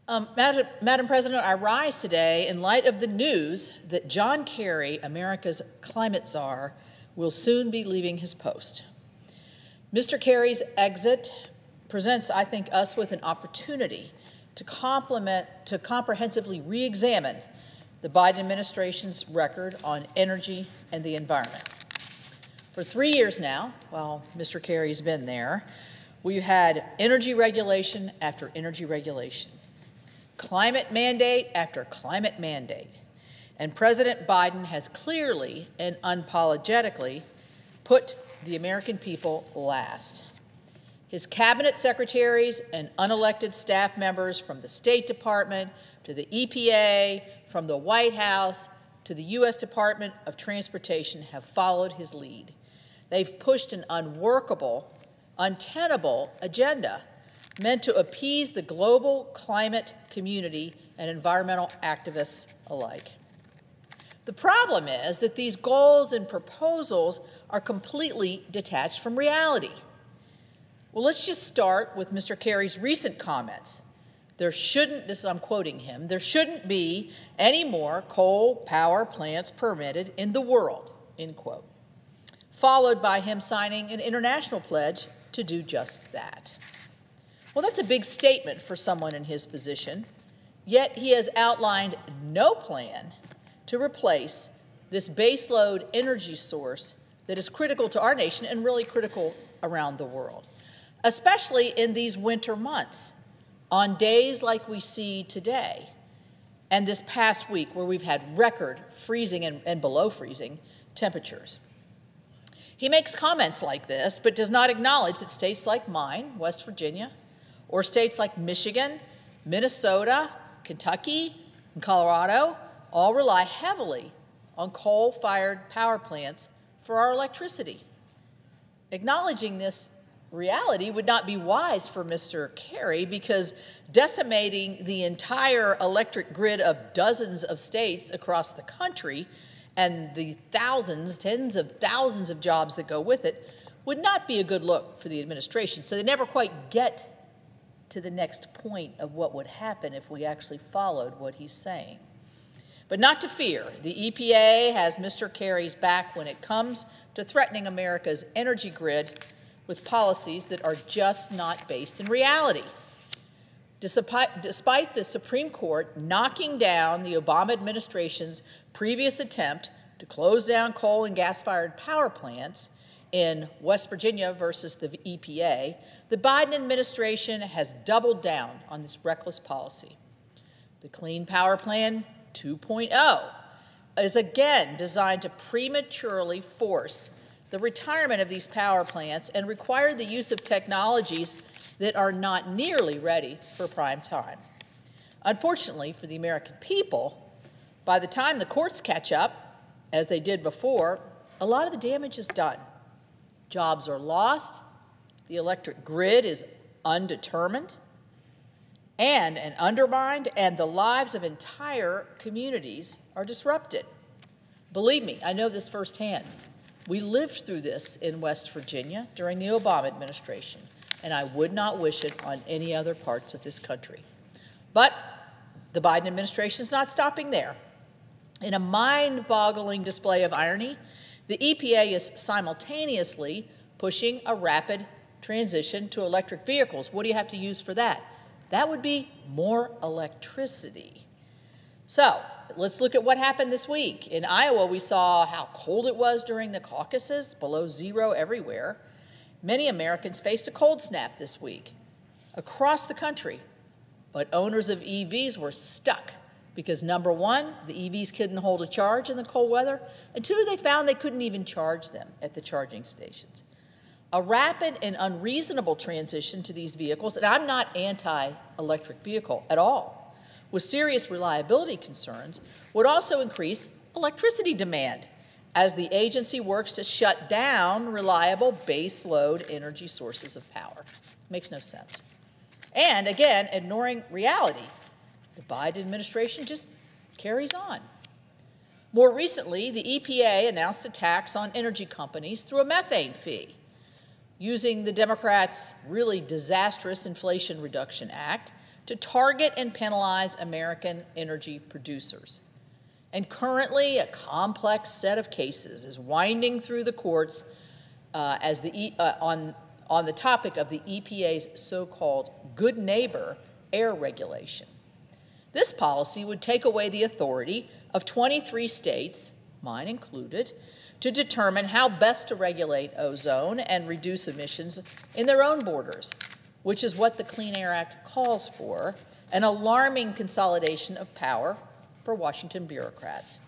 Madam President, I rise today in light of the news that John Kerry, America's climate czar, will soon be leaving his post. Mr. Kerry's exit presents, I think, us with an opportunity to comprehensively re-examine the Biden administration's record on energy and the environment. For 3 years now, while Mr. Kerry's been there, we've had energy regulation after energy regulation, climate mandate after climate mandate, and President Biden has clearly and unapologetically put the American people last. His cabinet secretaries and unelected staff members from the State Department to the EPA, from the White House to the U.S. Department of Transportation have followed his lead. They've pushed an unworkable, untenable agenda meant to appease the global climate community and environmental activists alike. The problem is that these goals and proposals are completely detached from reality. Well, let's just start with Mr. Kerry's recent comments. There shouldn't, I'm quoting him, there shouldn't be any more coal power plants permitted in the world, end quote, followed by him signing an international pledge to do just that. Well, that's a big statement for someone in his position, yet he has outlined no plan to replace this baseload energy source that is critical to our nation and really critical around the world, especially in these winter months, on days like we see today and this past week where we've had record freezing and below freezing temperatures. He makes comments like this, but does not acknowledge that states like mine, West Virginia, or states like Michigan, Minnesota, Kentucky, and Colorado all rely heavily on coal-fired power plants for our electricity. Acknowledging this reality would not be wise for Mr. Kerry because decimating the entire electric grid of dozens of states across the country and the thousands, tens of thousands of jobs that go with it would not be a good look for the administration. So they never quite get to the next point of what would happen if we actually followed what he's saying. But not to fear, the EPA has Mr. Kerry's back when it comes to threatening America's energy grid with policies that are just not based in reality. Despite the Supreme Court knocking down the Obama administration's previous attempt to close down coal and gas-fired power plants in West Virginia versus the EPA, the Biden administration has doubled down on this reckless policy. The Clean Power Plan 2.0 is again designed to prematurely force the retirement of these power plants and require the use of technologies that are not nearly ready for prime time. Unfortunately for the American people, by the time the courts catch up, as they did before, a lot of the damage is done. Jobs are lost, the electric grid is undetermined and undermined, and the lives of entire communities are disrupted. Believe me, I know this firsthand. We lived through this in West Virginia during the Obama administration, and I would not wish it on any other parts of this country. But the Biden administration is not stopping there. In a mind-boggling display of irony, the EPA is simultaneously pushing a rapid transition to electric vehicles. What do you have to use for that? That would be more electricity. So let's look at what happened this week. In Iowa, we saw how cold it was during the caucuses, below zero everywhere. Many Americans faced a cold snap this week across the country, but owners of EVs were stuck because, number one, the EVs couldn't hold a charge in the cold weather, and two, they found they couldn't even charge them at the charging stations. A rapid and unreasonable transition to these vehicles, and I'm not anti-electric vehicle at all, with serious reliability concerns, would also increase electricity demand as the agency works to shut down reliable baseload energy sources of power. Makes no sense. And again, ignoring reality, the Biden administration just carries on. More recently, the EPA announced a tax on energy companies through a methane fee, using the Democrats' really disastrous Inflation Reduction Act to target and penalize American energy producers. And currently, a complex set of cases is winding through the courts on the topic of the EPA's so-called good neighbor air regulation. This policy would take away the authority of 23 states, mine included, to determine how best to regulate ozone and reduce emissions in their own borders, which is what the Clean Air Act calls for, an alarming consolidation of power for Washington bureaucrats.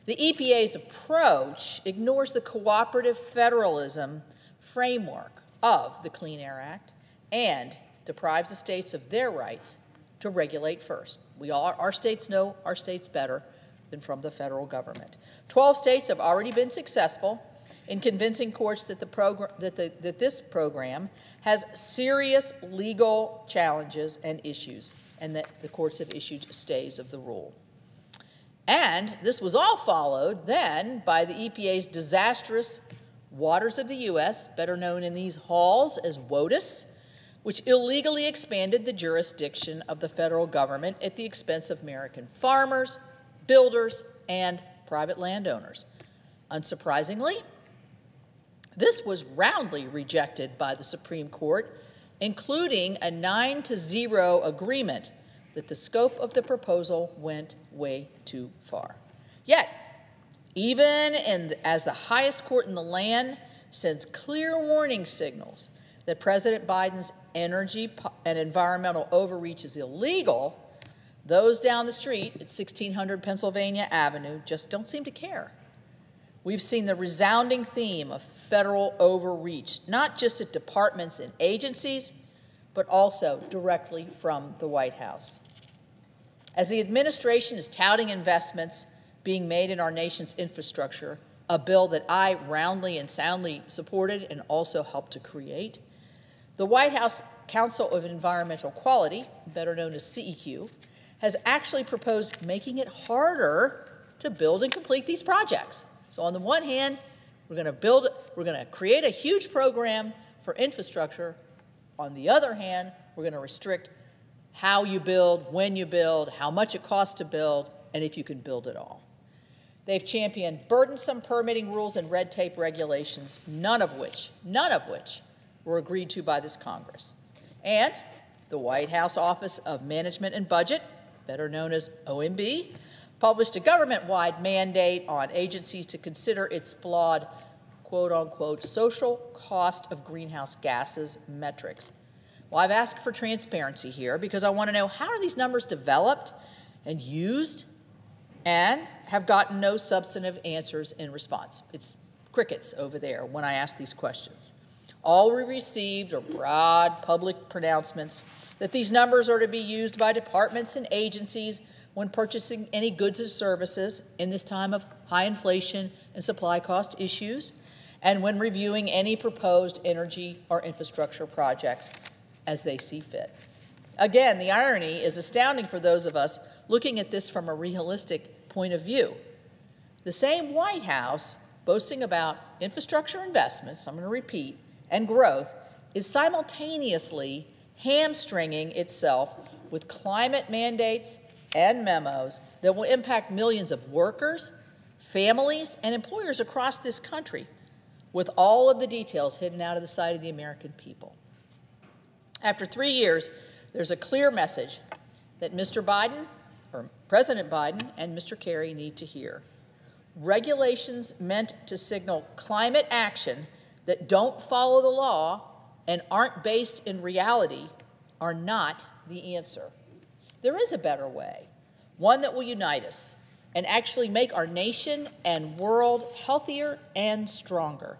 The EPA's approach ignores the cooperative federalism framework of the Clean Air Act and deprives the states of their rights to regulate first. Our states know our states better than from the federal government. 12 states have already been successful in convincing courts that this program has serious legal challenges and issues, and that the courts have issued stays of the rule. And this was all followed then by the EPA's disastrous Waters of the U.S., better known in these halls as WOTUS, which illegally expanded the jurisdiction of the federal government at the expense of American farmers, builders, and private landowners. Unsurprisingly, this was roundly rejected by the Supreme Court, including a 9-0 agreement that the scope of the proposal went way too far. Yet, even as the highest court in the land sends clear warning signals that President Biden's energy and environmental overreach is illegal, those down the street at 1600 Pennsylvania Avenue just don't seem to care. We've seen the resounding theme of federal overreach, not just at departments and agencies, but also directly from the White House. As the administration is touting investments being made in our nation's infrastructure, a bill that I roundly and soundly supported and also helped to create, the White House Council of Environmental Quality, better known as CEQ, has actually proposed making it harder to build and complete these projects. So on the one hand, we're going to create a huge program for infrastructure. On the other hand, we're going to restrict how you build, when you build, how much it costs to build, and if you can build at all. They've championed burdensome permitting rules and red tape regulations, none of which were agreed to by this Congress. And the White House Office of Management and Budget, better known as OMB, published a government-wide mandate on agencies to consider its flawed, quote-unquote, social cost of greenhouse gases metrics. Well, I've asked for transparency here because I want to know, how are these numbers developed and used, and have gotten no substantive answers in response. It's crickets over there when I ask these questions. All we received are broad public pronouncements that these numbers are to be used by departments and agencies when purchasing any goods or services in this time of high inflation and supply cost issues, and when reviewing any proposed energy or infrastructure projects as they see fit. Again, the irony is astounding for those of us looking at this from a realistic point of view. The same White House boasting about infrastructure investments, I'm going to repeat, and growth, is simultaneously hamstringing itself with climate mandates and memos that will impact millions of workers, families, and employers across this country, with all of the details hidden out of the sight of the American people. After 3 years, there's a clear message that Mr. Biden, or President Biden, and Mr. Kerry need to hear. Regulations meant to signal climate action that don't follow the law and aren't based in reality are not the answer. There is a better way, one that will unite us and actually make our nation and world healthier and stronger.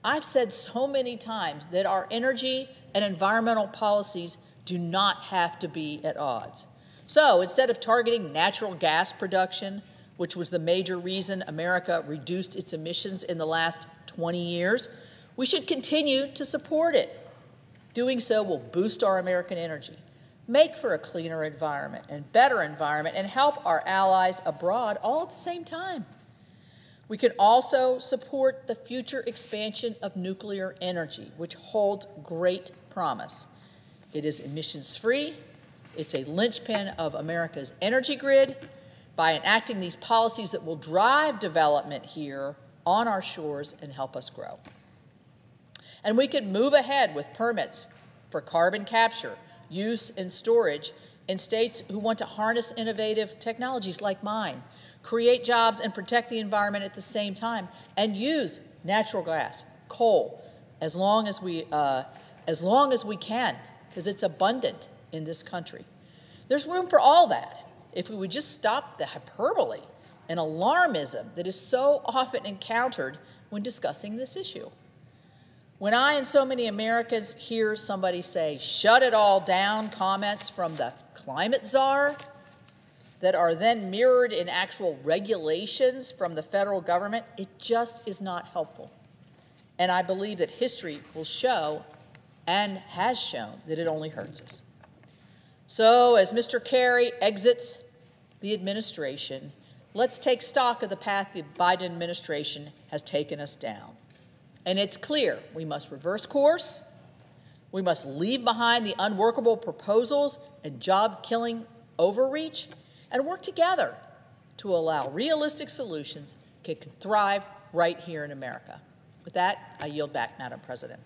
I've said so many times that our energy and environmental policies do not have to be at odds. So instead of targeting natural gas production, which was the major reason America reduced its emissions in the last 20 years, we should continue to support it. Doing so will boost our American energy, make for a cleaner environment and better environment, and help our allies abroad all at the same time. We can also support the future expansion of nuclear energy, which holds great promise. It is emissions-free, It's a linchpin of America's energy grid. By enacting these policies that will drive development here on our shores and help us grow. And we could move ahead with permits for carbon capture, use, and storage in states who want to harness innovative technologies like mine, create jobs and protect the environment at the same time, and use natural gas, coal, as long as we can, because it's abundant in this country. There's room for all that if we would just stop the hyperbole and alarmism that is so often encountered when discussing this issue. When I and so many Americans hear somebody say, "shut it all down," comments from the climate czar that are then mirrored in actual regulations from the federal government, it just is not helpful. And I believe that history will show, and has shown, that it only hurts us. So as Mr. Kerry exits the administration, let's take stock of the path the Biden administration has taken us down. And it's clear we must reverse course, we must leave behind the unworkable proposals and job-killing overreach, and work together to allow realistic solutions that can thrive right here in America. With that, I yield back, Madam President.